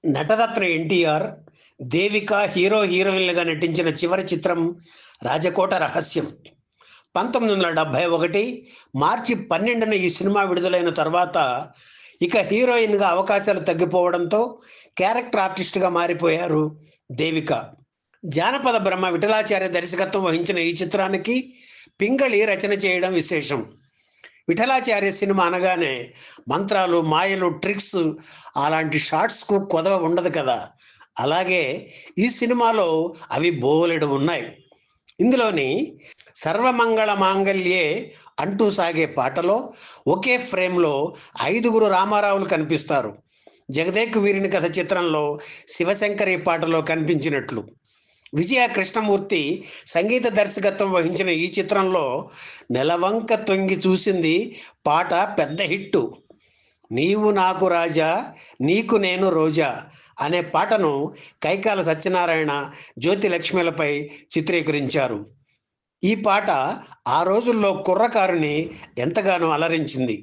నటరత్న ఎన్టీఆర్, దేవిక హీరోయిన్లుగా నటించిన చివరి చిత్రం రాజకోట రహస్యం. 1971 మార్చి 12న ఈ సినిమా విడుదలైన తర్వాత ఇక హీరోయిన్గా అవకాశాలు తగ్గిపోవడంతో క్యారెక్టర్ ఆర్టిస్ట్గా మారిపోయారు దేవిక. జానపద బ్రహ్మ విఠలాచార్య దర్శకత్వం వహించిన ఈ చిత్రానికి పింగళి రచన చేయడం విశేషం. విఠలాచార్య సినిమా అనగానే మంత్రాలు, మాయలు, ట్రిక్స్ అలాంటి షార్ట్స్కు కొదవ ఉండదు కదా. అలాగే ఈ సినిమాలో అవి బోలెడు ఉన్నాయి. ఇందులోని సర్వమంగళ మాంగళ్యే అంటూ సాగే పాటలో ఒకే ఫ్రేమ్లో 5గురు రామారావులు కనిపిస్తారు. జగదేక్ వీరుని కథ చిత్రంలో శివశంకరి పాటలో కనిపించినట్లు. విజయ కృష్ణమూర్తి సంగీత దర్శకత్వం వహించిన ఈ చిత్రంలో నెలవంక తొంగి చూసింది పాట పెద్ద హిట్టు. నీవు నాకు రాజా, నీకు నేను రోజా అనే పాటను కైకాల సత్యనారాయణ, జ్యోతి లక్ష్మిలపై చిత్రీకరించారు. ఈ పాట ఆ రోజుల్లో కుర్రకారుని ఎంతగానో అలరించింది.